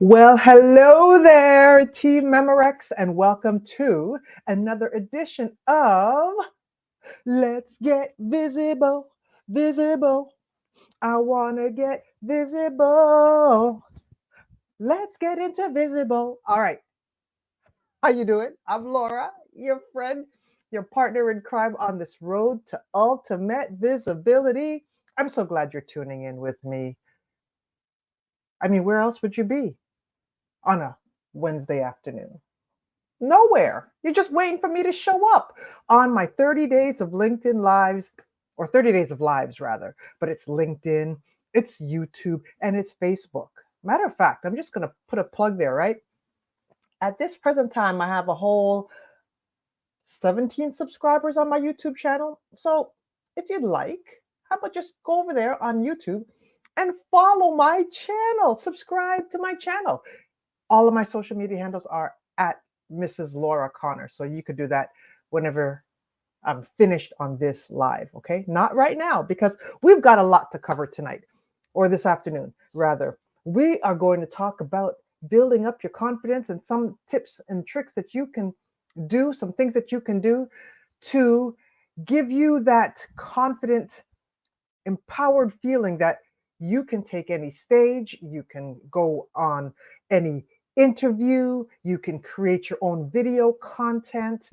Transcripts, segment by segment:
Well, hello there, Team Memorex, and welcome to another edition of Let's Get Visible. Visible. I want to get visible. Let's get into visible. All right. How you doing? I'm Laura, your friend, your partner in crime on this road to ultimate visibility. I'm so glad you're tuning in with me. I mean, where else would you be on a Wednesday afternoon? Nowhere. You're just waiting for me to show up on my 30 days of LinkedIn lives, or 30 days of lives rather. But it's LinkedIn, it's YouTube, and it's Facebook. Matter of fact, I'm just going to put a plug there, right? At this present time, I have a whole 17 subscribers on my YouTube channel. So if you'd like, how about just go over there on YouTube and follow my channel, subscribe to my channel. All of my social media handles are at Mrs. Laura Connor. So you could do that whenever I'm finished on this live, okay? Not right now, because we've got a lot to cover tonight, or this afternoon, rather. We are going to talk about building up your confidence and some tips and tricks that you can do, some things that you can do to give you that confident, empowered feeling that you can take any stage, you can go on any interview, you can create your own video content,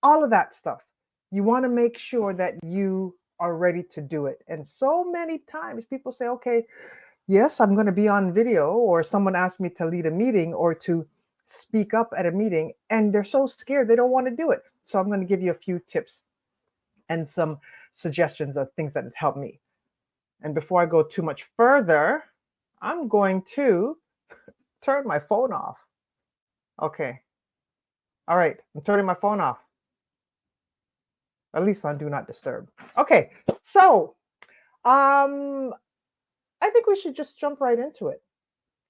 all of that stuff. You want to make sure that you are ready to do it. And so many times people say, okay, yes, I'm going to be on video, or someone asked me to lead a meeting or to speak up at a meeting, and they're so scared they don't want to do it. So I'm going to give you a few tips and some suggestions of things that have helped me. And before I go too much further, I'm going to turn my phone off. Okay. All right. I'm turning my phone off. At least on do not disturb. Okay. So, um, I think we should just jump right into it.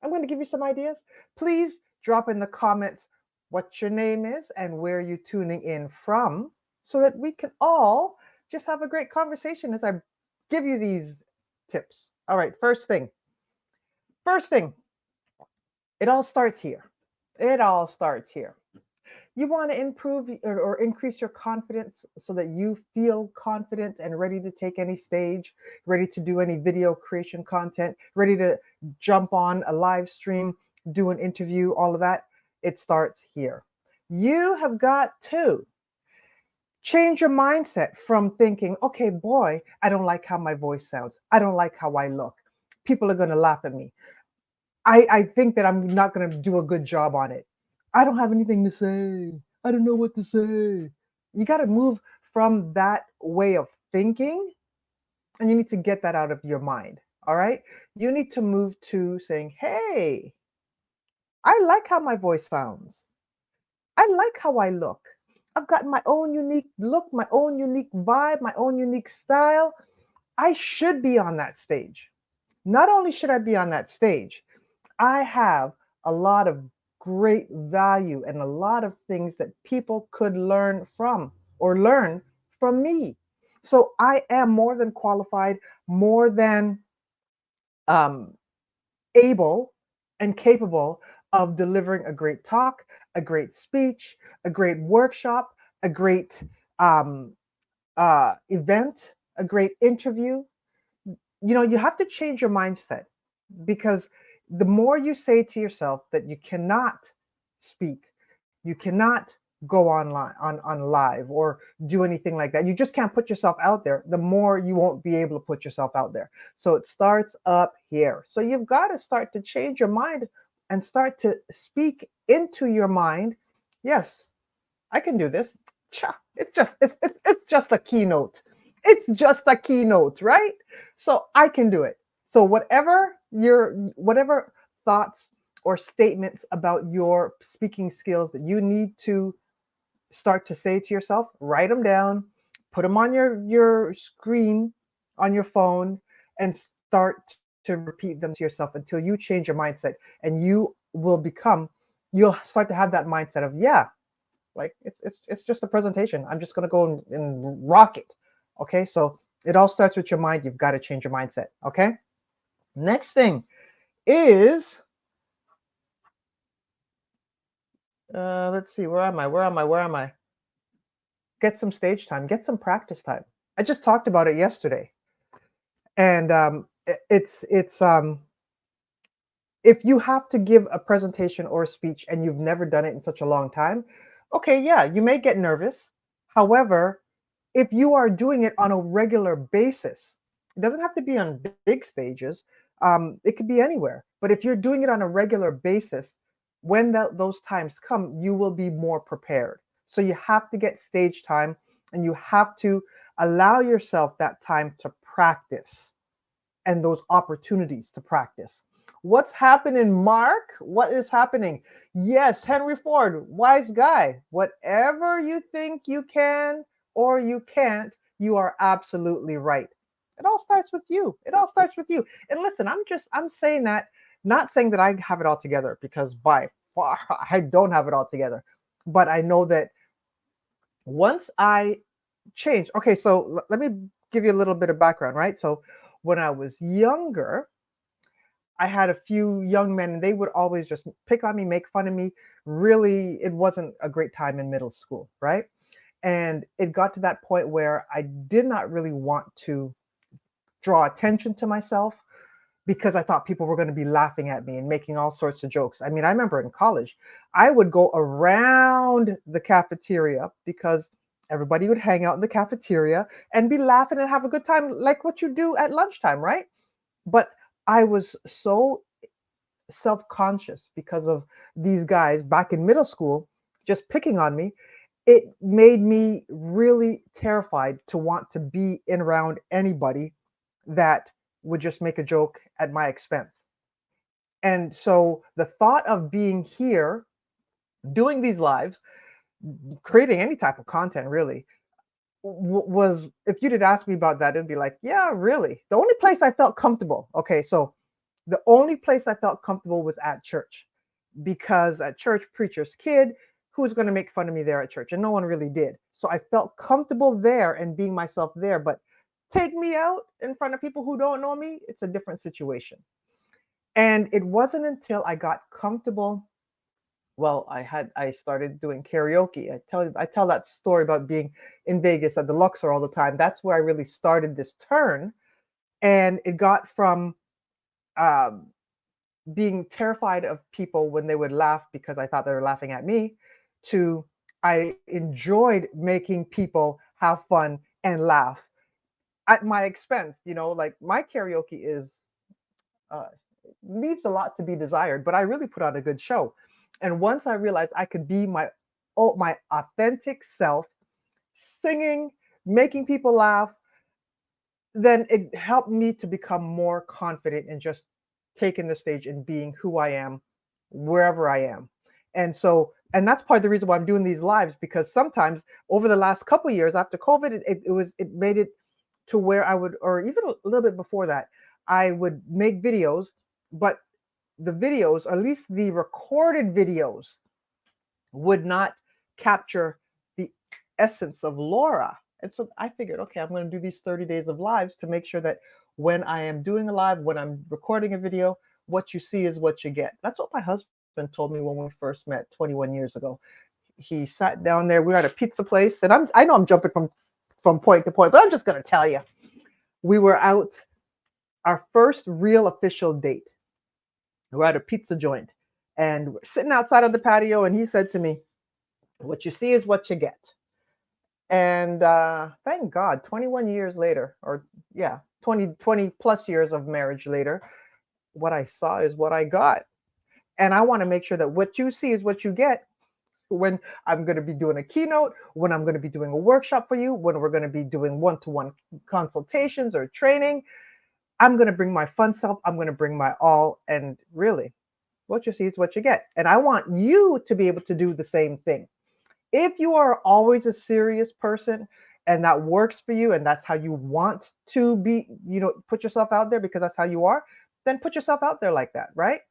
I'm going to give you some ideas. Please drop in the comments what your name is and where you're tuning in from so that we can all just have a great conversation as I give you these tips. All right. First thing, it all starts here. It all starts here. You want to improve or increase your confidence so that you feel confident and ready to take any stage, ready to do any video creation content, ready to jump on a live stream, do an interview, all of that. It starts here. You have got to change your mindset from thinking, okay, boy, I don't like how my voice sounds. I don't like how I look. People are going to laugh at me. I think that I'm not going to do a good job on it. I don't have anything to say. I don't know what to say. You got to move from that way of thinking, and you need to get that out of your mind. All right. You need to move to saying, hey, I like how my voice sounds. I like how I look. I've got my own unique look, my own unique vibe, my own unique style. I should be on that stage. Not only should I be on that stage, I have a lot of great value and a lot of things that people could learn from or learn from me. So I am more than qualified, more than um, able and capable of delivering a great talk, a great speech, a great workshop, a great um, event, a great interview. You have to change your mindset because the more you say to yourself that you cannot speak, you cannot go online on live or do anything like that. You just can't put yourself out there. The more you won't be able to put yourself out there. So it starts up here. So you've got to start to change your mind and start to speak into your mind. Yes, I can do this. It's just a keynote. It's just a keynote, right? So I can do it. So whatever thoughts or statements about your speaking skills that you need to start to say to yourself, write them down, put them on your screen on your phone, and start to repeat them to yourself until you change your mindset, and you'll start to have that mindset of, yeah, like it's just a presentation. I'm just gonna go and rock it. Okay, so it all starts with your mind. You've got to change your mindset. Okay. Next thing is Let's see. Where am I? Where am I? Where am I? Get some stage time. Get some practice time. I just talked about it yesterday, and it's if you have to give a presentation or a speech and you've never done it in such a long time, okay, yeah, you may get nervous. However, if you are doing it on a regular basis, it doesn't have to be on big stages. It could be anywhere. But if you're doing it on a regular basis, when those times come, you will be more prepared. So you have to get stage time and you have to allow yourself that time to practice and those opportunities to practice. What's happening, Mark? What is happening? Yes, Henry Ford, wise guy. Whatever you think you can or you can't, you are absolutely right. It all starts with you. It all starts with you. And listen, I'm saying that, not saying that I have it all together, because by far I don't have it all together. But I know that once I change, okay, so let me give you a little bit of background, right? So when I was younger, I had a few young men, and they would always just pick on me, make fun of me. Really, it wasn't a great time in middle school, right? And it got to that point where I did not really want to draw attention to myself, because I thought people were going to be laughing at me and making all sorts of jokes. I mean, I remember in college, I would go around the cafeteria because everybody would hang out in the cafeteria and be laughing and have a good time, like what you do at lunchtime, right? But I was so self-conscious because of these guys back in middle school just picking on me. It made me really terrified to want to be in around anybody that would just make a joke at my expense. And so the thought of being here, doing these lives, creating any type of content really, was, if you did ask me about that, it'd be like, yeah, really. The only place I felt comfortable, okay, so the only place I felt comfortable was at church, because at church, preacher's kid, who was going to make fun of me there at church? And no one really did. So I felt comfortable there and being myself there. But take me out in front of people who don't know me, it's a different situation. And it wasn't until I got comfortable. Well, I started doing karaoke. I tell that story about being in Vegas at the Luxor all the time. That's where I really started this turn, and it got from um, being terrified of people when they would laugh because I thought they were laughing at me, to I enjoyed making people have fun and laugh at my expense. Like my karaoke is uh, leaves a lot to be desired, but I really put on a good show. And once I realized I could be my authentic self, singing, making people laugh, then it helped me to become more confident in just taking the stage and being who I am wherever I am. And that's part of the reason why I'm doing these lives, because sometimes over the last couple of years after COVID, it made it to where I would, or even a little bit before that, I would make videos, but the videos, or at least the recorded videos, would not capture the essence of Laura. And so I figured, okay, I'm going to do these 30 days of lives to make sure that when I am doing a live, when I'm recording a video, what you see is what you get. That's what my husband told me when we first met 21 years ago. He sat down there. We were at a pizza place, and I know I'm jumping from point to point, but I'm just going to tell you. We were out our first real official date. We're at a pizza joint, and we're sitting outside on the patio, and he said to me, what you see is what you get. And thank God, 21 years later, or yeah, 20 plus years of marriage later, what I saw is what I got. And I want to make sure that what you see is what you get when I'm going to be doing a keynote, when I'm going to be doing a workshop for you, when we're going to be doing one-to-one consultations or training. I'm going to bring my fun self. I'm going to bring my all. And really, what you see is what you get. And I want you to be able to do the same thing. If you are always a serious person and that works for you and that's how you want to be, put yourself out there because that's how you are, then put yourself out there like that, right?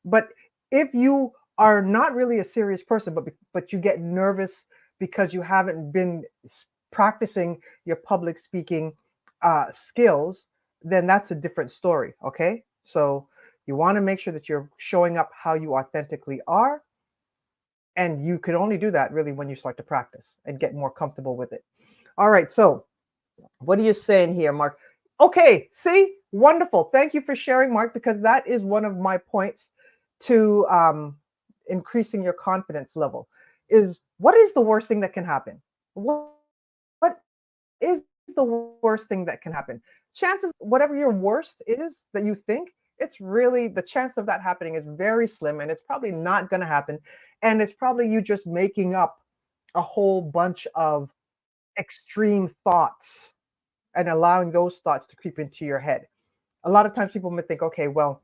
But if you are not really a serious person, but you get nervous because you haven't been practicing your public speaking skills, then that's a different story. Okay, so you want to make sure that you're showing up how you authentically are, And you can only do that really when you start to practice and get more comfortable with it. All right. So, what are you saying here, Mark? Okay. See, wonderful. Thank you for sharing, Mark, because that is one of my points to increasing your confidence level. Is what is the worst thing that can happen? What is the worst thing that can happen? Chances, whatever your worst is that you think, it's really the chance of that happening is very slim and it's probably not going to happen. And it's probably you just making up a whole bunch of extreme thoughts and allowing those thoughts to creep into your head. A lot of times people may think, okay, well,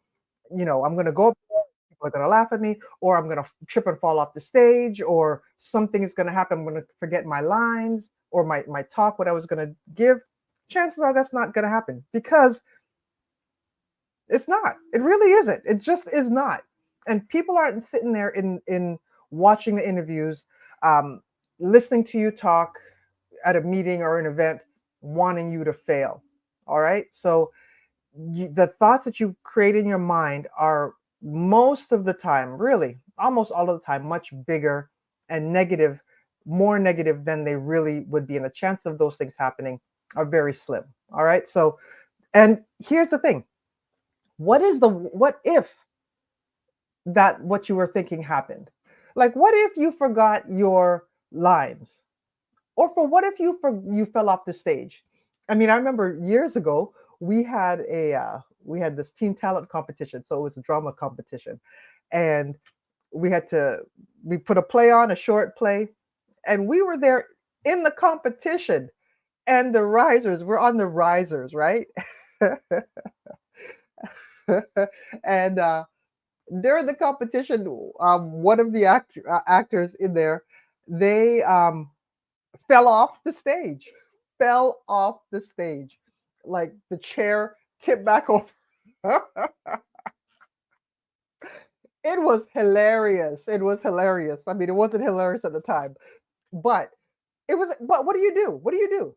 I'm going to go up there, people are going to laugh at me, or I'm going to trip and fall off the stage, or something is going to happen. I'm going to forget my lines or my talk, what I was going to give. Chances are that's not going to happen because it's not. It really isn't. It just is not. And people aren't sitting there in watching the interviews, um, listening to you talk at a meeting or an event, wanting you to fail. All right. So the thoughts that you create in your mind are most of the time, really, almost all of the time, much bigger and negative, more negative than they really would be. And the chance of those things happening are very slim. All right. So, and here's the thing, what if that what you were thinking happened? Like, what if you forgot your lines? Or for what if you fell off the stage? I mean, I remember years ago we had this teen talent competition, so it was a drama competition, and we had to we put a play on a short play, and we were there in the competition, and the risers were on the risers, right? and during the competition, one of the actors in there, they fell off the stage, fell off the stage, like the chair tipped back over. It was hilarious. It was hilarious. I mean, it wasn't hilarious at the time, but it was. But what do you do? What do you do?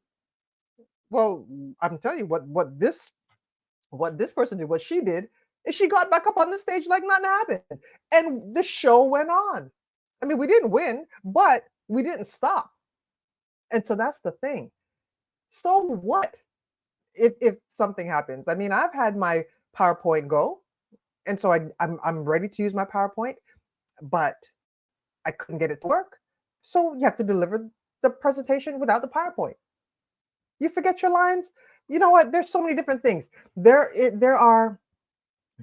Well, I'm telling you what this person did. What she did is she got back up on the stage like nothing happened, and the show went on. I mean, we didn't win, but we didn't stop. And so that's the thing. So what if something happens? I mean, I've had my PowerPoint go, and so I'm ready to use my PowerPoint, but I couldn't get it to work. So you have to deliver the presentation without the PowerPoint. You forget your lines. You know what? There's so many different things. There are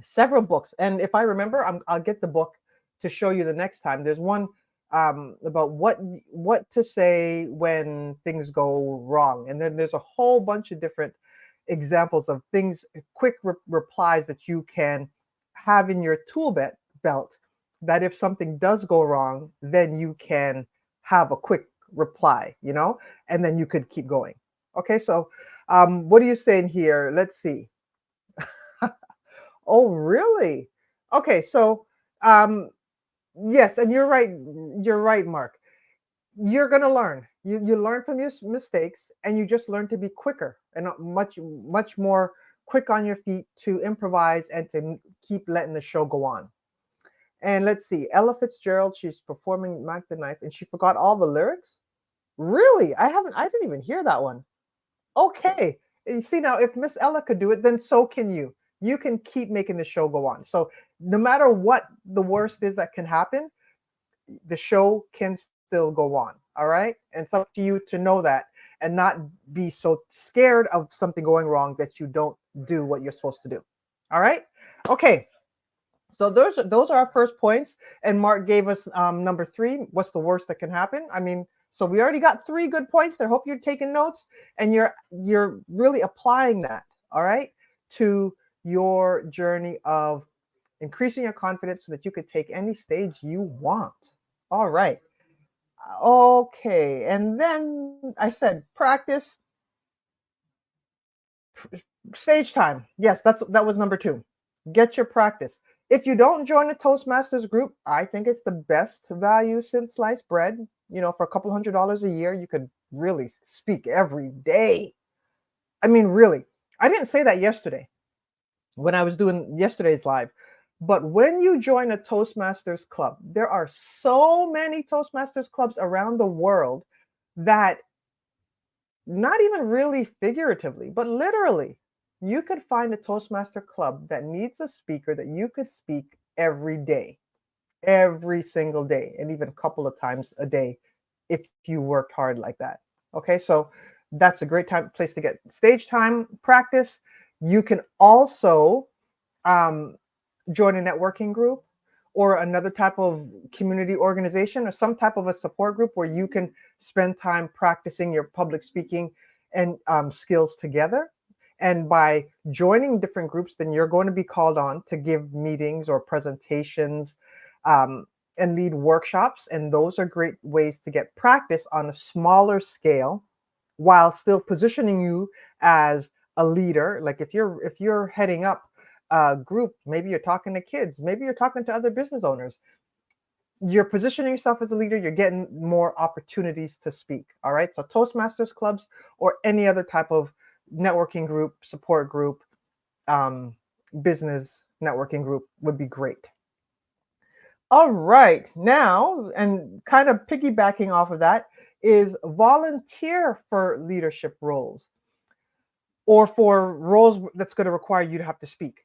several books, and if I remember, I'll get the book to show you the next time. There's one about what to say when things go wrong, and then there's a whole bunch of different examples of things, quick replies that you can have in your belt. That if something does go wrong, then you can have a quick reply, and then you could keep going. Okay, so what are you saying here? Let's see. Oh, really? Okay, so um, yes, and you're right. You're right, Mark. You're gonna learn. You learn from your mistakes, and you just learn to be quicker and much more quick on your feet to improvise and to keep letting the show go on. And let's see, Ella Fitzgerald. She's performing Mac the Knife, and she forgot all the lyrics. Really? I didn't even hear that one. Okay. You see now, if Miss Ella could do it, then so can you. You can keep making the show go on. So no matter what the worst is that can happen, the show can still go on. All right. And it's up to you to know that and not be so scared of something going wrong that you don't do what you're supposed to do. All right. Okay. So those are our first points. And Mark gave us number 3. What's the worst that can happen? I mean, so we already got 3 good points there. Hope you're taking notes and you're really applying that. All right, to your journey of increasing your confidence so that you could take any stage you want. All right. Okay. And then I said practice stage time. Yes, that was number 2. Get your practice. If you don't join a Toastmasters group, I think it's the best value since sliced bread. For a couple $100 a year, you could really speak every day. I mean, really. I didn't say that yesterday when I was doing yesterday's live. But when you join a Toastmasters club, there are so many Toastmasters clubs around the world that, not even really figuratively, but literally, you could find a Toastmaster club that needs a speaker that you could speak every day, every single day, and even a couple of times a day if you worked hard like that. Okay, so that's a great place to get stage time practice. You can also um, join a networking group or another type of community organization or some type of a support group where you can spend time practicing your public speaking and skills together. And by joining different groups, then you're going to be called on to give meetings or presentations um, and lead workshops. And those are great ways to get practice on a smaller scale while still positioning you as a leader. Like if you're heading up group, maybe you're talking to kids, maybe you're talking to other business owners, you're positioning yourself as a leader, you're getting more opportunities to speak. All right, so Toastmasters clubs or any other type of networking group, support group, um, business networking group would be great. All right, now, and kind of piggybacking off of that, is volunteer for leadership roles or for roles that's going to require you to have to speak.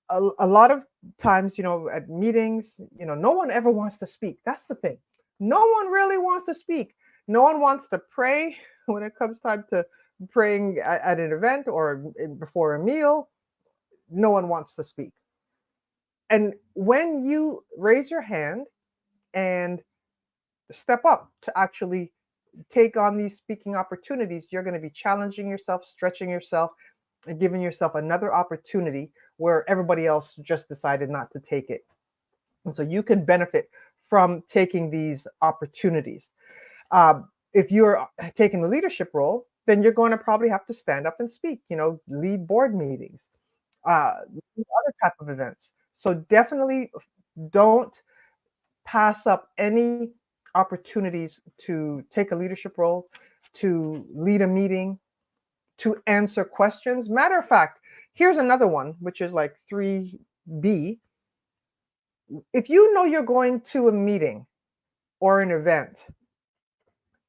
A lot of times, at meetings, no one ever wants to speak. That's the thing. No one really wants to speak. No one wants to pray when it comes time to praying at an event or before a meal. No one wants to speak. And when you raise your hand and step up to actually take on these speaking opportunities, you're going to be challenging yourself, stretching yourself, and giving yourself another opportunity where everybody else just decided not to take it. And so you can benefit from taking these opportunities. If you're taking the leadership role, then you're going to probably have to stand up and speak, lead board meetings, other type of events. So definitely don't pass up any opportunities to take a leadership role, to lead a meeting, to answer questions. Matter of fact, here's another one, which is like 3B. If you know you're going to a meeting or an event,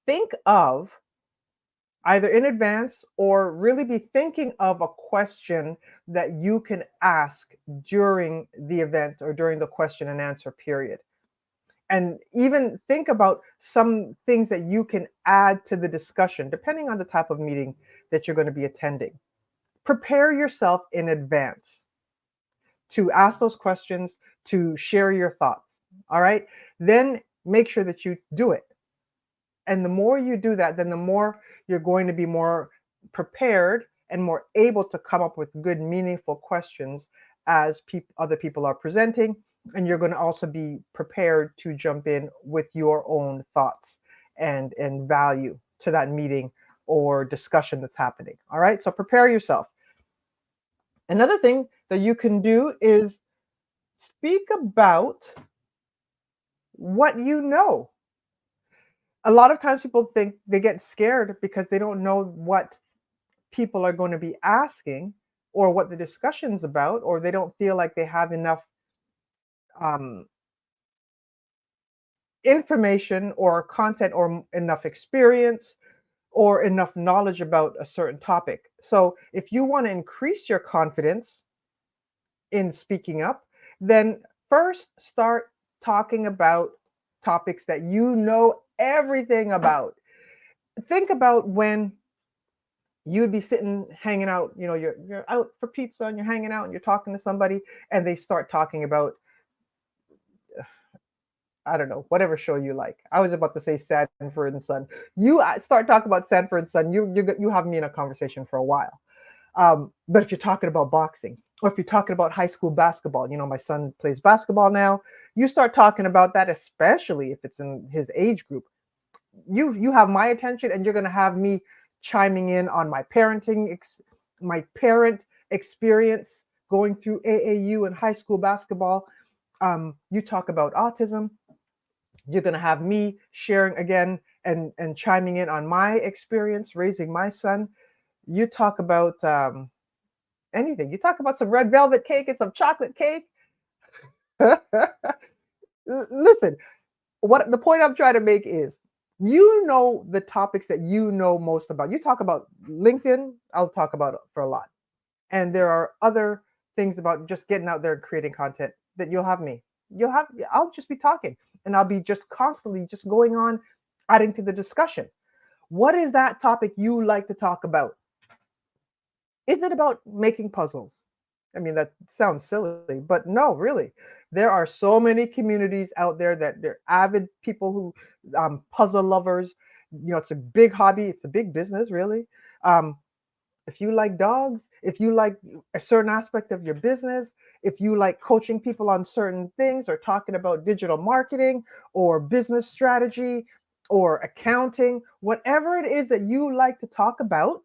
think of either in advance or really be thinking of a question that you can ask during the event or during the question and answer period. And even think about some things that you can add to the discussion, depending on the type of meeting that you're going to be attending. Prepare yourself in advance to ask those questions, to share your thoughts. All right. Then make sure that you do it. And the more you do that, then the more you're going to be more prepared and more able to come up with good, meaningful questions as other people are presenting. And you're going to also be prepared to jump in with your own thoughts and value to that meeting or discussion that's happening. All right. So prepare yourself. Another thing that you can do is speak about what you know. A lot of times people think they get scared because they don't know what people are going to be asking or what the discussion's about, or they don't feel like they have enough um, information or content or enough experience or enough knowledge about a certain topic. So if you want to increase your confidence in speaking up, then first start talking about topics that you know everything about. Think about when you'd be sitting hanging out, you're out for pizza and you're hanging out and you're talking to somebody and they start talking about, I don't know, whatever show you like. I was about to say Sanford and Son. You start talking about Sanford and Son, you have me in a conversation for a while. But if you're talking about boxing, or if you're talking about high school basketball, my son plays basketball now. You start talking about that, especially if it's in his age group. You have my attention, and you're going to have me chiming in on my my parent experience going through AAU and high school basketball. You talk about autism. You're going to have me sharing again and chiming in on my experience raising my son. You talk about anything. You talk about some red velvet cake and some chocolate cake. Listen, what the point I'm trying to make is you know the topics that you know most about. You talk about LinkedIn, I'll talk about it for a lot. And there are other things about just getting out there and creating content that you'll have me. I'll just be talking and I'll be just constantly just going on adding to the discussion. What is that topic you like to talk about? Is it about making puzzles? I mean, that sounds silly, but no, really. There are so many communities out there that they're avid people who puzzle lovers. You know, it's a big hobby, it's a big business, really. Um, if you like dogs, if you like a certain aspect of your business, if you like coaching people on certain things or talking about digital marketing or business strategy or accounting, whatever it is that you like to talk about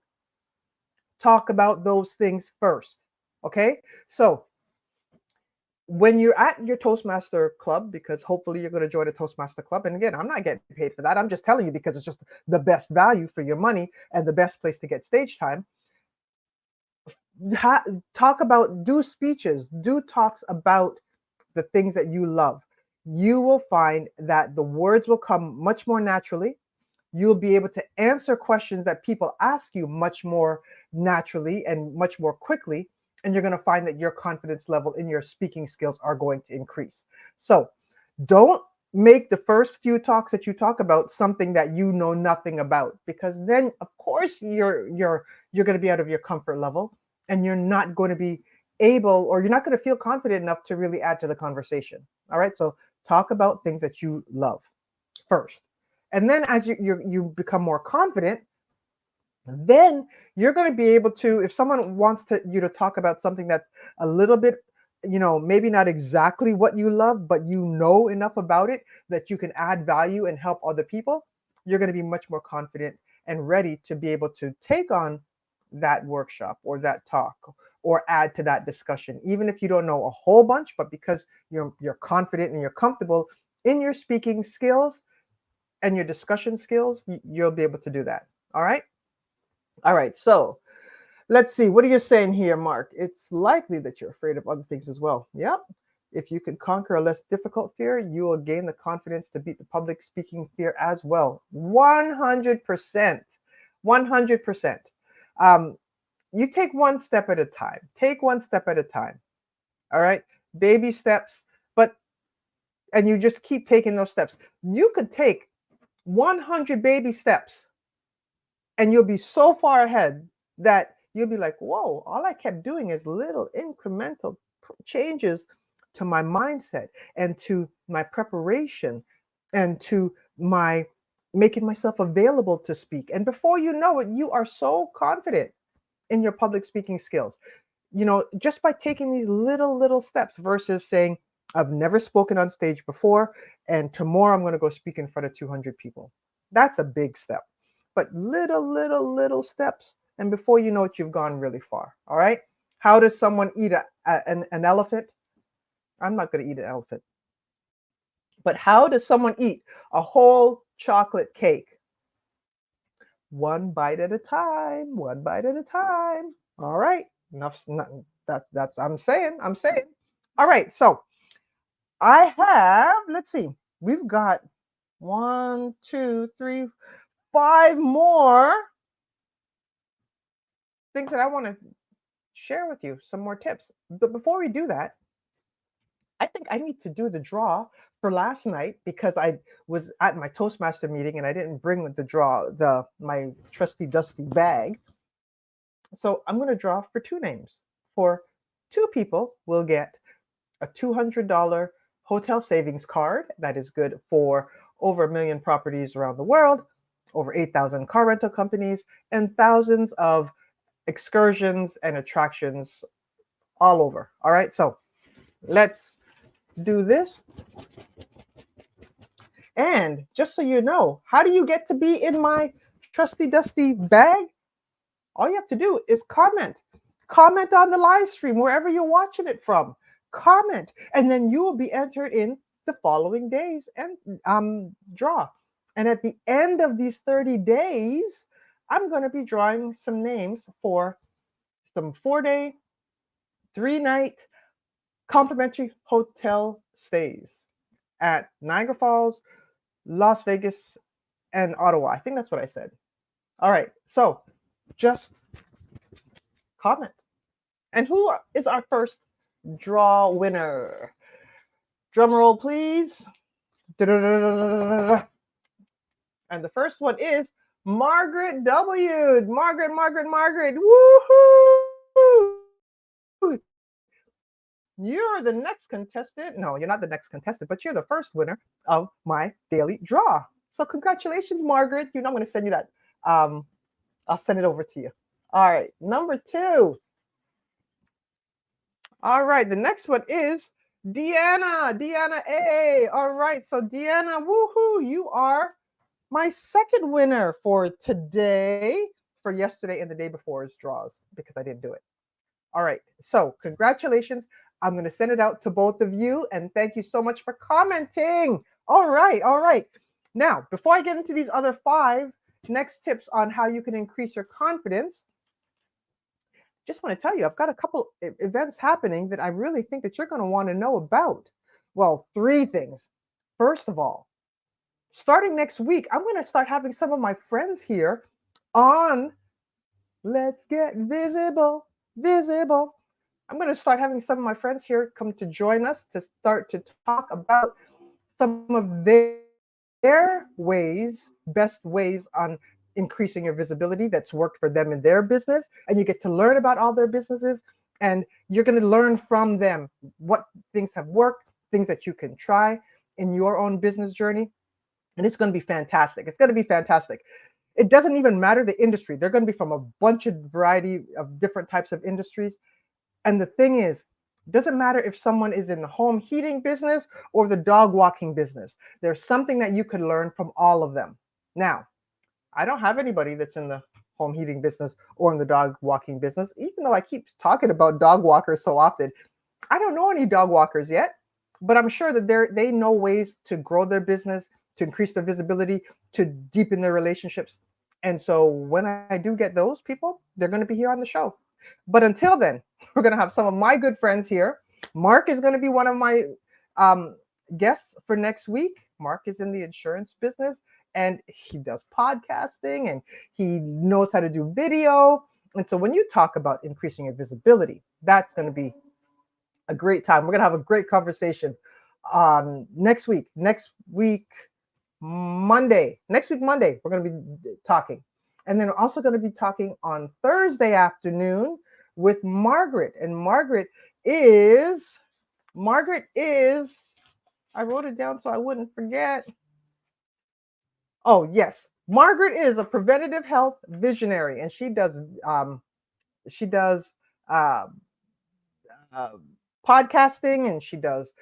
those things first. Okay? So, when you're at your Toastmaster club, because hopefully you're going to join a Toastmaster club, and again, I'm not getting paid for that. I'm just telling you because it's just the best value for your money and the best place to get stage time. ha- Talk about, do speeches, do talks about the things that you love. You will find that the words will come much more naturally. You'll be able to answer questions that people ask you much more naturally and much more quickly. And you're going to find that your confidence level in your speaking skills are going to increase. So don't make the first few talks that you talk about something that you know nothing about, because then of course you're going to be out of your comfort level and you're not going to be able, or you're not going to feel confident enough to really add to the conversation. All right, so talk about things that you love first, and then as you become more confident, then you're going to be able to, if someone wants to you to talk about something that's a little bit, maybe not exactly what you love, but you know enough about it that you can add value and help other people, you're going to be much more confident and ready to be able to take on that workshop or that talk or add to that discussion, even if you don't know a whole bunch, but because you're confident and you're comfortable in your speaking skills and your discussion skills, you'll be able to do that. All right. All right. So let's see. What are you saying here, Mark? It's likely that you're afraid of other things as well. Yep. If you can conquer a less difficult fear, you will gain the confidence to beat the public speaking fear as well. 100%. 100%. Um, you take one step at a time. Take one step at a time. All right. Baby steps, but, and you just keep taking those steps. You could take 100 baby steps and you'll be so far ahead that you'll be like, whoa, all I kept doing is little incremental changes to my mindset and to my preparation and to my making myself available to speak. And before you know it, you are so confident in your public speaking skills, just by taking these little steps versus saying, I've never spoken on stage before, and tomorrow I'm going to go speak in front of 200 people. That's a big step. But little steps, and before you know it, you've gone really far. All right. How does someone eat an elephant? I'm not going to eat an elephant. But how does someone eat a whole chocolate cake? One bite at a time, one bite at a time. All right. Enough. That's I'm saying. All right. So I have, let's see, we've got one, two, three, five more things that I want to share with you, some more tips. But before we do that, I think I need to do the draw for last night because I was at my Toastmaster meeting and I didn't bring the draw, my trusty dusty bag. So I'm going to draw for two names. For two people, we'll get a $200 hotel savings card that is good for over 1 million properties around the world, over 8,000 car rental companies, and thousands of excursions and attractions all over. All right, so let's do this. And just so you know, how do you get to be in my trusty dusty bag? All you have to do is comment. Comment on the live stream wherever you're watching it from. Comment, and then you will be entered in the following days and draw. And at the end of these 30 days, I'm going to be drawing some names for some 4-day, 3-night complimentary hotel stays at Niagara Falls, Las Vegas, and Ottawa. I think that's what I said. All right. So just comment. And who is our first draw winner? Drum roll, please. And the first one is Margaret W. Margaret. Woohoo! You're the next contestant. No, you're not the next contestant, but you're the first winner of my daily draw. So congratulations, Margaret. You know I'm going to send you that. I'll send it over to you. All right, number 2. All right, the next one is Deanna A. All right, so Deanna, woohoo, you are my second winner for today, for yesterday and the day before's draws, because I didn't do it. All right, so congratulations. I'm going to send it out to both of you, and thank you so much for commenting. All right. Now, before I get into these other 5 next tips on how you can increase your confidence, just want to tell you, I've got a couple events happening that I really think that you're going to want to know about. Well, 3 things. First of all, starting next week, I'm going to start having some of my friends here on Let's Get Visible. I'm going to start having some of my friends here come to join us to start to talk about some of their ways, best ways on increasing your visibility that's worked for them in their business. And you get to learn about all their businesses, and you're going to learn from them what things have worked, things that you can try in your own business journey. And it's going to be fantastic. It doesn't even matter the industry. They're going to be from a bunch of variety of different types of industries. And the thing is, it doesn't matter if someone is in the home heating business or the dog walking business. There's something that you could learn from all of them. Now, I don't have anybody that's in the home heating business or in the dog walking business, even though I keep talking about dog walkers so often. I don't know any dog walkers yet, but I'm sure that they know ways to grow their business, to increase their visibility, to deepen their relationships. And so when I do get those people, they're going to be here on the show. But until then, we're going to have some of my good friends here. Mark is going to be one of my guests for next week. Mark is in the insurance business, and he does podcasting, and he knows how to do video. And so when you talk about increasing your visibility, that's going to be a great time. We're going to have a great conversation next week. Next week, Monday, we're going to be talking. And then we're also going to be talking on Thursday afternoon with Margaret. And Margaret is, I wrote it down so I wouldn't forget. Oh, yes. Margaret is a preventative health visionary, and she does podcasting, and she does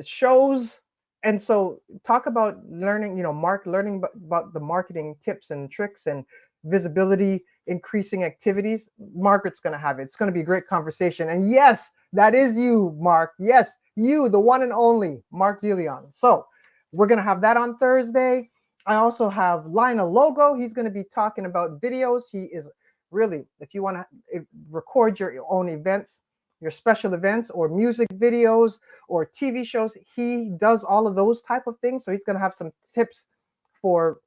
shows. And so talk about learning, learning about the marketing tips and tricks and visibility increasing activities. Margaret's going to have it. It's going to be a great conversation. And yes, that is you, Mark. Yes, you, the one and only Mark DeLeon. So we're going to have that on Thursday. I also have Lionel Logo. He's going to be talking about videos. He is really, if you want to record your own events, your special events or music videos or TV shows, he does all of those type of things. So he's going to have some tips for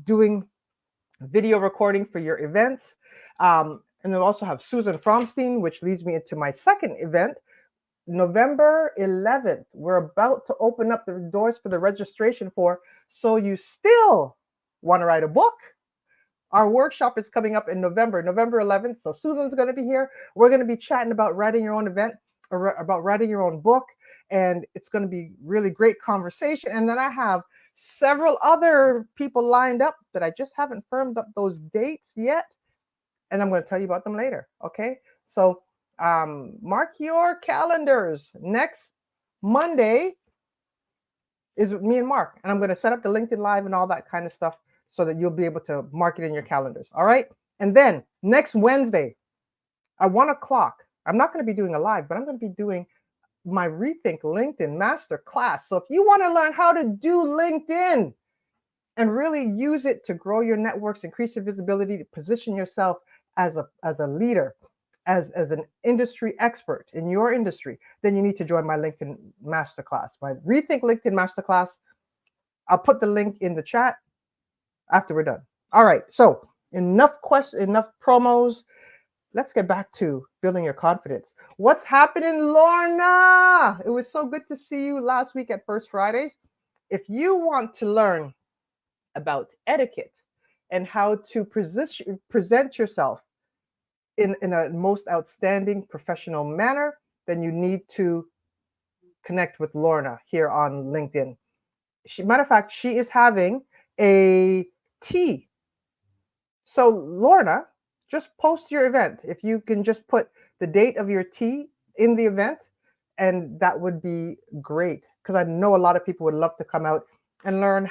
doing video recording for your events. And then also have Susan Fromstein, which leads me into my second event, November 11th. We're about to open up the doors for the registration for So You Still Want to Write a Book? Our workshop is coming up in November 11th. So Susan's going to be here. We're going to be chatting about writing your own event, or about writing your own book. And it's going to be really great conversation. And then I have several other people lined up that I just haven't firmed up those dates yet. And I'm going to tell you about them later. Okay. So mark your calendars. Next Monday is me and Mark. And I'm going to set up the LinkedIn Live and all that kind of stuff, so that you'll be able to mark it in your calendars. All right. And then next Wednesday at 1:00, I'm not going to be doing a live, but I'm going to be doing my Rethink LinkedIn Master Class. So if you want to learn how to do LinkedIn and really use it to grow your networks, increase your visibility, to position yourself as a leader, as an industry expert in your industry, then you need to join my LinkedIn masterclass, my Rethink LinkedIn masterclass. I'll put the link in the chat after we're done. All right, so enough promos. Let's get back to building your confidence. What's happening, Lorna? It was so good to see you last week at First Fridays. If you want to learn about etiquette and how to present yourself in a most outstanding professional manner, then you need to connect with Lorna here on LinkedIn. Matter of fact, she is having a tea. So Lorna, just post your event. If you can just put the date of your tea in the event, and that would be great, because I know a lot of people would love to come out and learn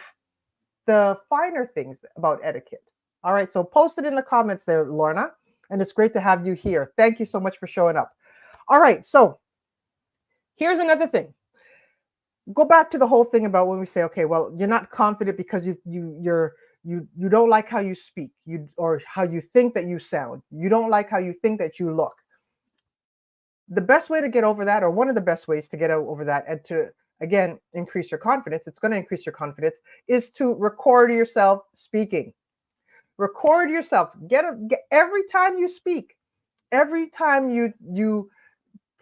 the finer things about etiquette. All right, so post it in the comments there, Lorna, and it's great to have you here. Thank you so much for showing up. All right, so here's another thing. Go back to the whole thing about when we say, okay, well, you're not confident because you don't like how you speak, or how you think that you sound. You don't like how you think that you look. The best way to get over that, or one of the best ways to get over that, and to again increase your confidence, it's going to increase your confidence, is to record yourself speaking. Record yourself. Get every time you speak, every time you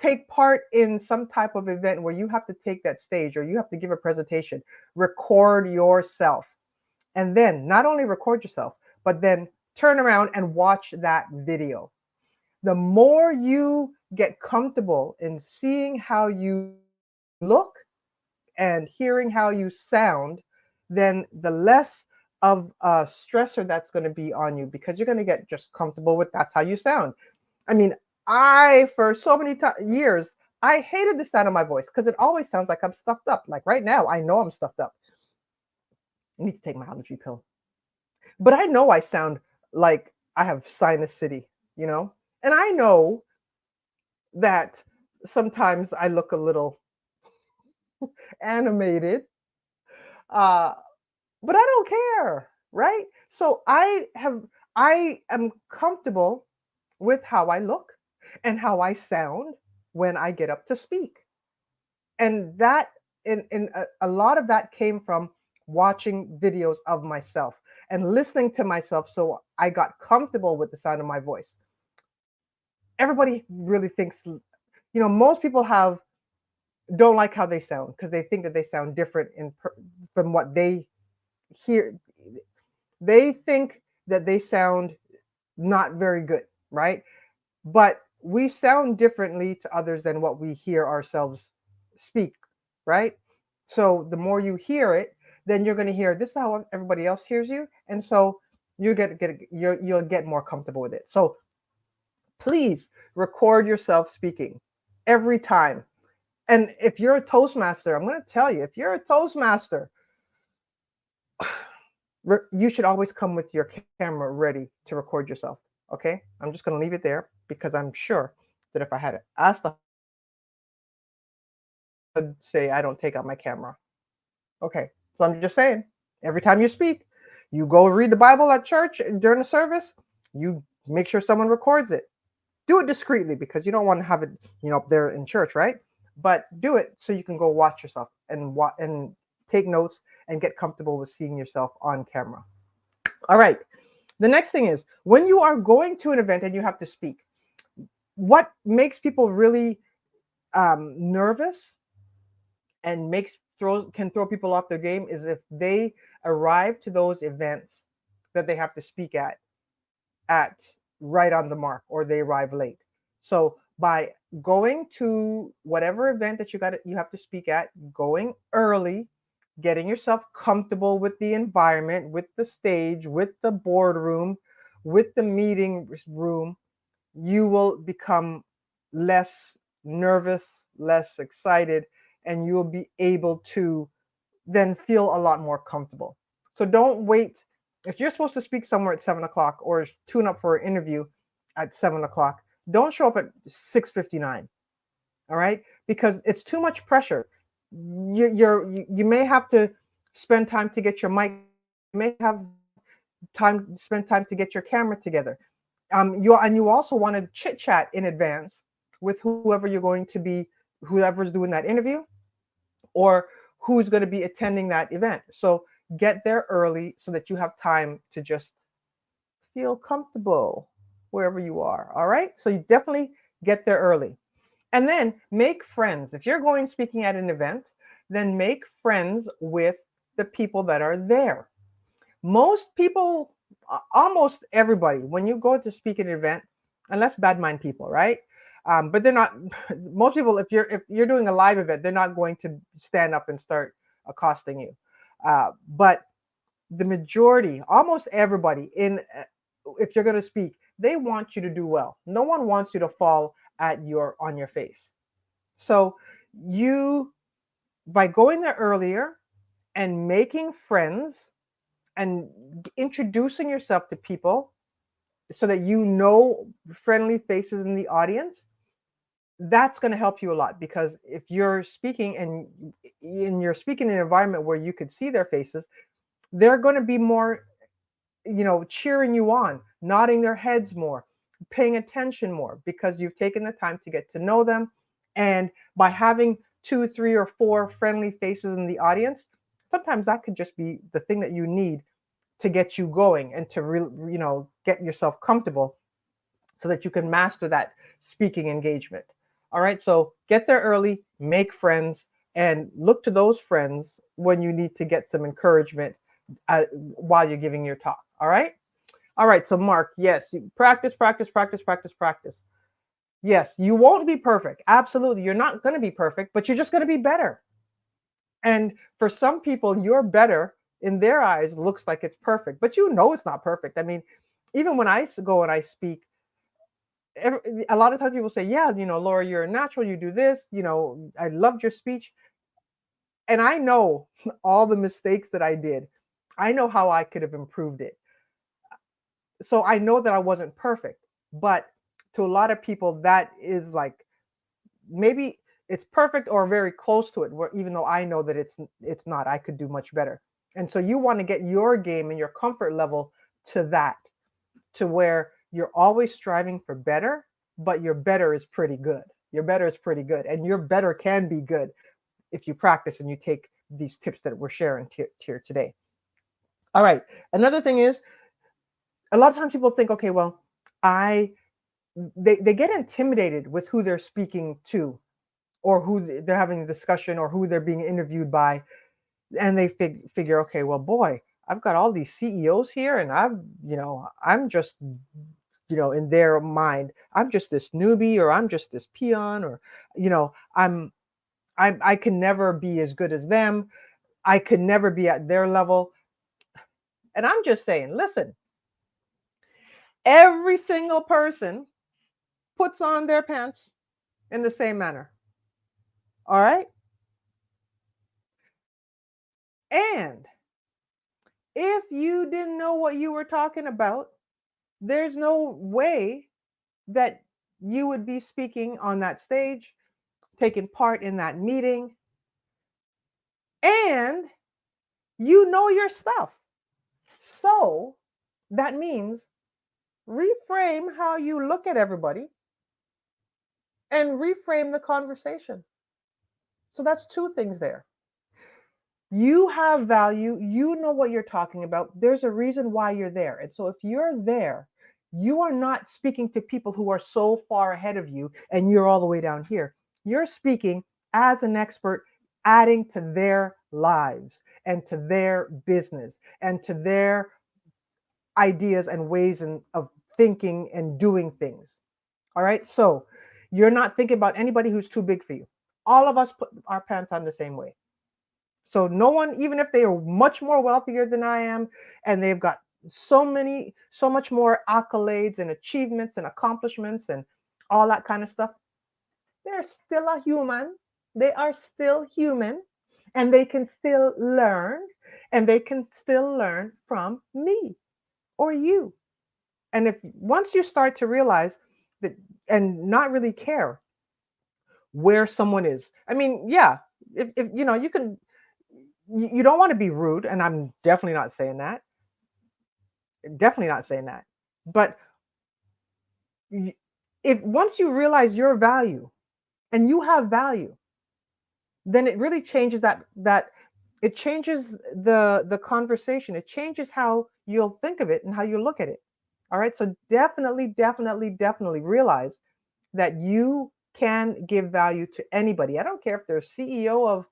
take part in some type of event where you have to take that stage or you have to give a presentation, record yourself. And then not only record yourself, but then turn around and watch that video. The more you get comfortable in seeing how you look and hearing how you sound, then the less of a stressor that's going to be on you, because you're going to get just comfortable with that's how you sound. I mean, for so many years, I hated the sound of my voice because it always sounds like I'm stuffed up. Like right now, I know I'm stuffed up. I need to take my allergy pill. But I know I sound like I have sinus city, And I know that sometimes I look a little animated, uh, but I don't care, right? So I am comfortable with how I look and how I sound when I get up to speak. And that in a lot of that came from watching videos of myself and listening to myself, so I got comfortable with the sound of my voice. Everybody really thinks, most people don't like how they sound because they think that they sound different from what they hear. They think that they sound not very good, right? But we sound differently to others than what we hear ourselves speak, right? So the more you hear it, then you're going to hear this is how everybody else hears you, and so you'll get more comfortable with it. So please record yourself speaking every time. And if you're a Toastmaster, I'm going to tell you, if you're a Toastmaster, you should always come with your camera ready to record yourself. Okay, I'm just going to leave it there because I'm sure that if I had asked, I would say I don't take out my camera. Okay, so I'm just saying, every time you speak, you go read the Bible at church during the service, you make sure someone records it. Do it discreetly because you don't want to have it, up there in church, right? But do it so you can go watch yourself and take notes and get comfortable with seeing yourself on camera. All right. The next thing is when you are going to an event and you have to speak, what makes people really nervous and can throw people off their game is if they arrive to those events that they have to speak at right on the mark, or they arrive late. So by going to whatever event that you have to speak at, going early, getting yourself comfortable with the environment, with the stage, with the boardroom, with the meeting room, you will become less nervous, less excited, and you will be able to then feel a lot more comfortable. So don't wait. If you're supposed to speak somewhere at 7 o'clock or tune up for an interview at 7 o'clock, don't show up at 6:59. All right, because it's too much pressure. You may have to spend time to get your mic. You may have spend time to get your camera together. You also want to chit chat in advance with whoever you're going to be, whoever's doing that interview, or who's going to be attending that event. So get there early so that you have time to just feel comfortable wherever you are. All right. So you definitely get there early. And then make friends. If you're going speaking at an event, then make friends with the people that are there. Most people, almost everybody, when you go to speak at an event, unless bad mind people, right? But they're not. Most people, if you're doing a live event, they're not going to stand up and start accosting you. But the majority, almost everybody, if you're going to speak, they want you to do well. No one wants you to fall on your face. So you, by going there earlier and making friends and introducing yourself to people so that you know friendly faces in the audience, that's going to help you a lot, because if you're speaking and you're speaking in an environment where you could see their faces, they're going to be more, cheering you on, nodding their heads more, paying attention more, because you've taken the time to get to know them. And by having two, three, or four friendly faces in the audience, sometimes that could just be the thing that you need to get you going and to get yourself comfortable so that you can master that speaking engagement. All right, so get there early, make friends, and look to those friends when you need to get some encouragement while you're giving your talk. All right. All right. So Mark, yes, you practice, practice, practice, practice, practice. Yes, you won't be perfect. Absolutely, you're not going to be perfect, but you're just going to be better. And for some people, you're better in their eyes looks like it's perfect, but it's not perfect. I mean, even when I go and I speak, a lot of times people say, yeah, Laura, you're a natural, you do this, I loved your speech. And I know all the mistakes that I did. I know how I could have improved it. So I know that I wasn't perfect, but to a lot of people, that is like, maybe it's perfect or very close to it, where even though I know that it's not, I could do much better. And so you want to get your game and your comfort level to that, to where you're always striving for better, but your better is pretty good. Your better is pretty good, and your better can be good if you practice and you take these tips that we're sharing here today. All right. Another thing is, a lot of times people think, okay, well, I they get intimidated with who they're speaking to, or who they're having a discussion, or who they're being interviewed by, and they figure, okay, well, boy, I've got all these CEOs here, and I'm just, in their mind, I'm just this newbie, or I'm just this peon, or, I can never be as good as them. I could never be at their level. And I'm just saying, listen, every single person puts on their pants in the same manner. All right. And if you didn't know what you were talking about, there's no way that you would be speaking on that stage, taking part in that meeting, and you know your stuff. So that means reframe how you look at everybody and reframe the conversation. So that's two things there. You have value, you know what you're talking about. There's a reason why you're there. And so if you're there, you are not speaking to people who are so far ahead of you and you're all the way down here. You're speaking as an expert, adding to their lives and to their business and to their ideas and ways of thinking and doing things. All right. So you're not thinking about anybody who's too big for you. All of us put our pants on the same way. So no one, even if they are much more wealthier than I am, and they've got so much more accolades and achievements and accomplishments and all that kind of stuff, they're still a human. They are still human, and they can still learn, and they can still learn from me or you. And if once you start to realize that and not really care where someone is, I mean, yeah, if you can, you don't want to be rude, and I'm definitely not saying that. Definitely not saying that. But If once you realize your value and you have value, then it really changes that it changes the conversation. It changes how you'll think of it and how you look at it. All right. So definitely, definitely, definitely realize that you can give value to anybody. I don't care if they're CEO of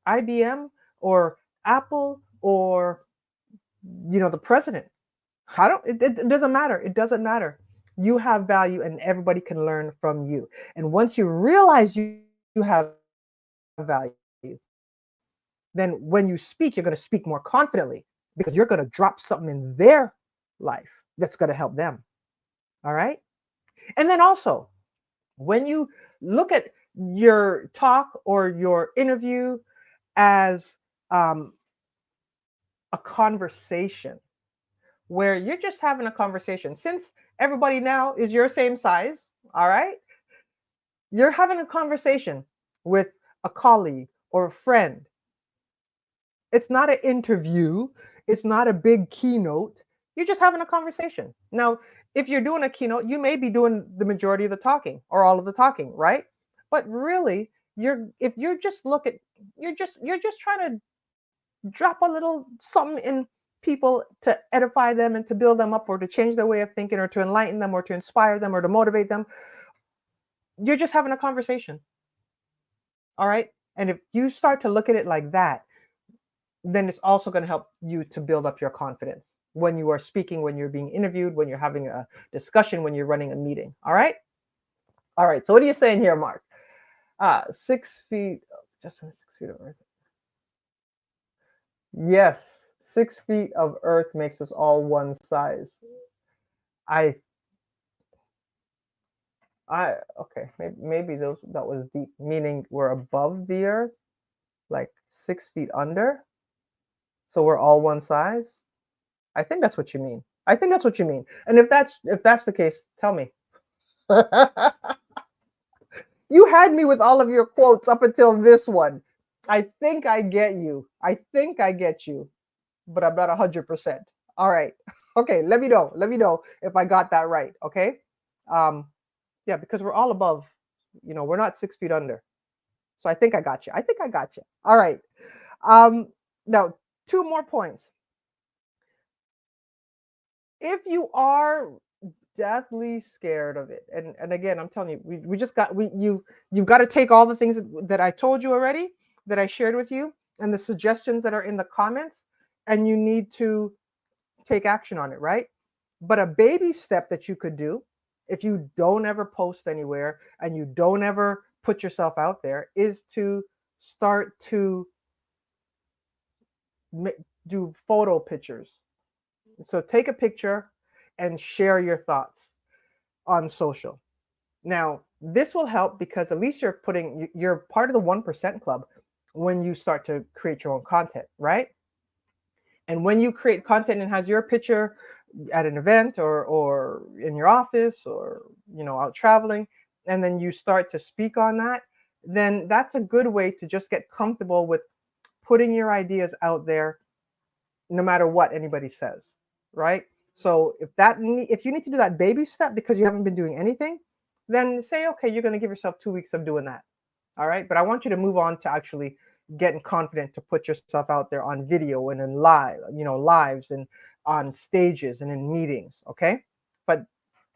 IBM or Apple or the president. I don't. It doesn't matter. It doesn't matter. You have value, and everybody can learn from you. And once you realize you have value, then when you speak, you're going to speak more confidently because you're going to drop something in their life that's going to help them. All right. And then also, when you look at your talk or your interview as um, a conversation where you're just having a conversation, since everybody now is your same size, all right, you're having a conversation with a colleague or a friend. It's not an interview, it's not a big keynote. You're just having a conversation. Now, if you're doing a keynote, you may be doing the majority of the talking or all of the talking, right? But really, if you're just look at you're just trying to drop a little something in people to edify them and to build them up or to change their way of thinking or to enlighten them or to inspire them or to motivate them. You're just having a conversation. All right. And if you start to look at it like that, then it's also going to help you to build up your confidence when you are speaking, when you're being interviewed, when you're having a discussion, when you're running a meeting. All right. All right. So what are you saying here, Mark? 6 feet, just 6 feet of earth. Yes, 6 feet of earth makes us all one size. I, okay, maybe that was deep, meaning we're above the earth, like 6 feet under, so we're all one size. I think that's what you mean. I think that's what you mean. And if that's the case, tell me. You had me with all of your quotes up until this one. I think I get you. I think I get you, but I'm not 100%. All right. Okay. Let me know. Let me know if I got that right. Okay. Um, yeah, because we're all above. We're not 6 feet under. So I think I got you. I think I got you. All right. Now, two more points. If you are deathly scared of it, and again, I'm telling you, we just got you've got to take all the things that I told you already, that I shared with you, and the suggestions that are in the comments, and you need to take action on it, right? But a baby step that you could do if you don't ever post anywhere and you don't ever put yourself out there is to start to do photo pictures. So take a picture and share your thoughts on social. Now, this will help because at least you're part of the 1% club when you start to create your own content, right? And when you create content and has your picture at an event or in your office or out traveling, and then you start to speak on that, then that's a good way to just get comfortable with putting your ideas out there no matter what anybody says, right? So if you need to do that baby step because you haven't been doing anything, then say, okay, you're going to give yourself 2 weeks of doing that. All right. But I want you to move on to actually getting confident to put yourself out there on video and in lives and on stages and in meetings. Okay. But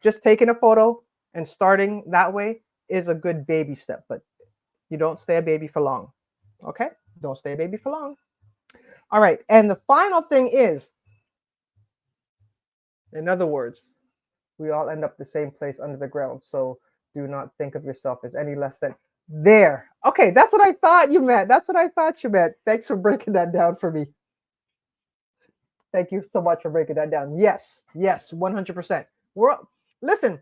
just taking a photo and starting that way is a good baby step, but you don't stay a baby for long. Okay. Don't stay a baby for long. All right. And the final thing is, in other words, we all end up the same place under the ground. So do not think of yourself as any less than there. Okay, that's what I thought you meant. That's what I thought you meant. Thanks for breaking that down for me. Thank you so much for breaking that down. Yes, yes, 100%. We're listen.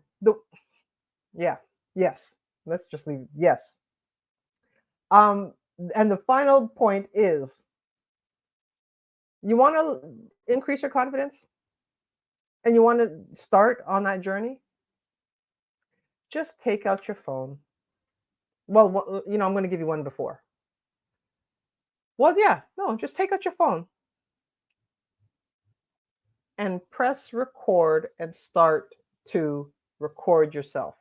Yeah, yes. Let's just leave. Yes. Um, and the final point is, you want to increase your confidence, and you want to start on that journey. Just take out your phone. Well, I'm going to give you one before. Well, yeah, no, just take out your phone and press record and start to record yourself.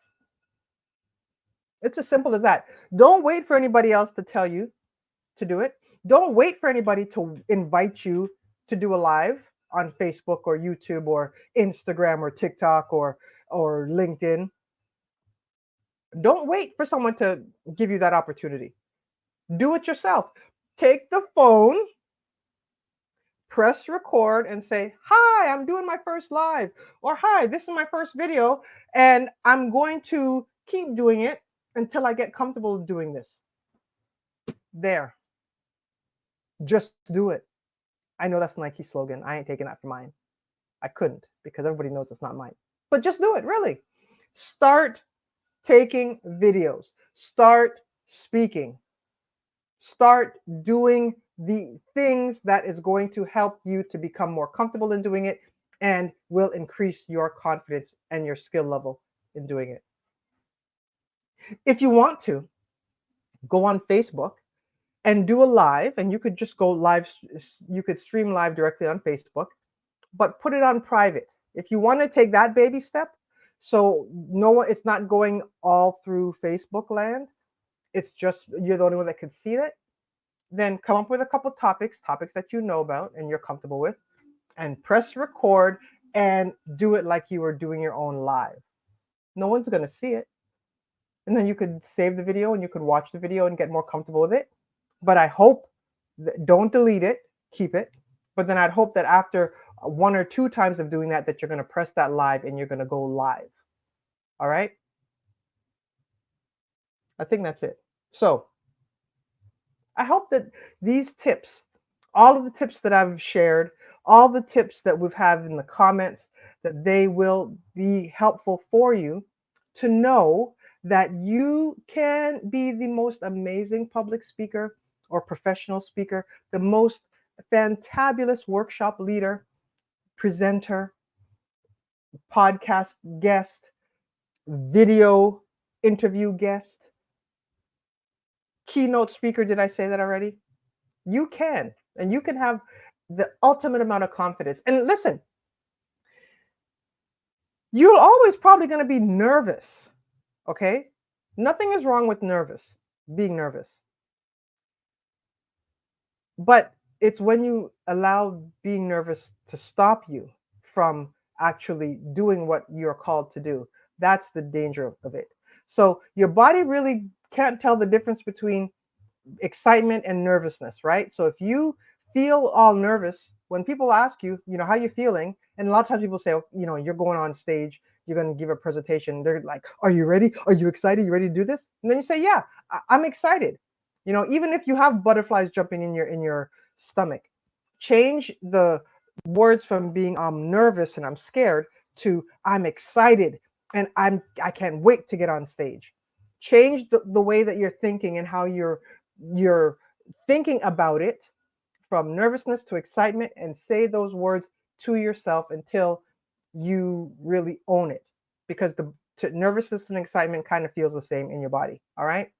It's as simple as that. Don't wait for anybody else to tell you to do it. Don't wait for anybody to invite you to do a live on Facebook or YouTube or Instagram or TikTok or LinkedIn. Don't wait for someone to give you that opportunity. Do it yourself. Take the phone, press record and say, "Hi, I'm doing my first live," or "Hi, this is my first video and I'm going to keep doing it until I get comfortable doing this." There. Just do it. I know that's Nike slogan. I ain't taking that for mine. I couldn't because everybody knows it's not mine. But just do it, really. Start taking videos. Start speaking. Start doing the things that is going to help you to become more comfortable in doing it and will increase your confidence and your skill level in doing it. If you want to, go on Facebook and do a live, and you could just go live, you could stream live directly on Facebook, but put it on private. If you want to take that baby step, so no one, it's not going all through Facebook land, it's just you're the only one that can see it, then come up with a couple topics that you know about and you're comfortable with, and press record and do it like you were doing your own live. No one's going to see it. And then you could save the video and you could watch the video and get more comfortable with it. But I hope don't delete it, keep it. But then I'd hope that after 1 or 2 times of doing that, that you're going to press that live and you're going to go live. All right. I think that's it. So I hope that these tips, all of the tips that I've shared, all the tips that we've had in the comments, that they will be helpful for you to know that you can be the most amazing public speaker or professional speaker, the most fantabulous workshop leader, presenter, podcast guest, video interview guest, keynote speaker. Did I say that already? You can, and you can have the ultimate amount of confidence. And listen, you're always probably going to be nervous. Okay? Nothing is wrong with being nervous. But it's when you allow being nervous to stop you from actually doing what you're called to do. That's the danger of it. So your body really can't tell the difference between excitement and nervousness, right? So if you feel all nervous, when people ask you, how you feeling, and a lot of times people say, you're going on stage, you're going to give a presentation. They're like, "Are you ready? Are you excited? You ready to do this?" And then you say, "Yeah, I'm excited." Even if you have butterflies jumping in your stomach, change the words from being "I'm nervous" and "I'm scared" to "I'm excited" and I can't wait to get on stage. Change the way that you're thinking and how you're thinking about it from nervousness to excitement, and say those words to yourself until you really own it, because the nervousness and excitement kind of feels the same in your body. All right.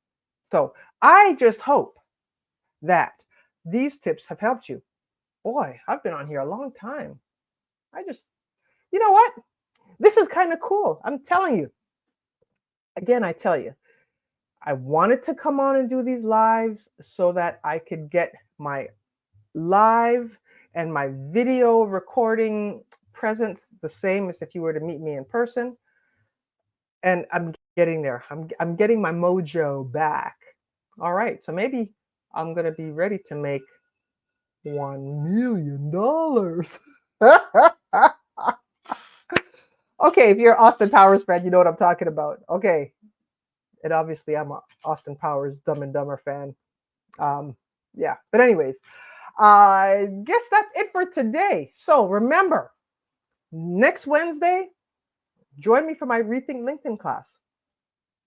So I just hope that these tips have helped you. Boy, I've been on here a long time. You know what? This is kind of cool. I'm telling you. Again, I tell you, I wanted to come on and do these lives so that I could get my live and my video recording presence the same as if you were to meet me in person. And I'm getting there. I'm getting my mojo back. All right. So maybe I'm going to be ready to make $1 million. Okay. If you're an Austin Powers fan, you know what I'm talking about. Okay. And obviously I'm a Austin Powers Dumb and Dumber fan. Yeah. But anyways, I guess that's it for today. So remember, next Wednesday, join me for my Rethink LinkedIn class.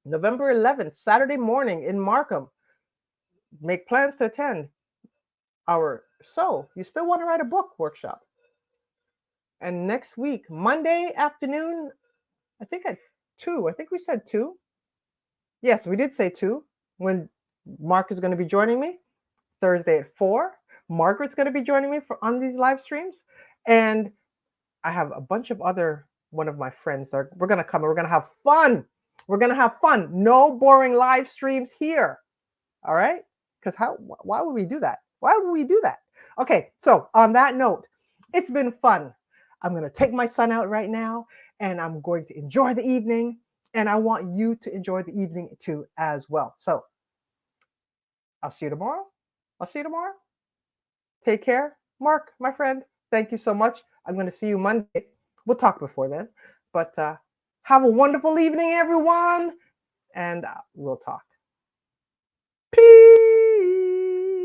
November 11th, Saturday morning in Markham. Make plans to attend our So You Still Want to Write a Book workshop. And next week, Monday afternoon, I think at 2. I think we said 2. Yes, we did say 2 when Mark is going to be joining me. Thursday at 4. Margaret's going to be joining me on these live streams. And I have a bunch of other one of my friends are. We're gonna come and we're gonna have fun. We're gonna have fun. No boring live streams here. All right? Because why would we do that? Why would we do that? Okay, so on that note, it's been fun. I'm gonna take my son out right now and I'm going to enjoy the evening. And I want you to enjoy the evening too as well. So I'll see you tomorrow. I'll see you tomorrow. Take care. Mark, my friend, thank you so much. I'm going to see you Monday. We'll talk before then. But have a wonderful evening, everyone. And we'll talk.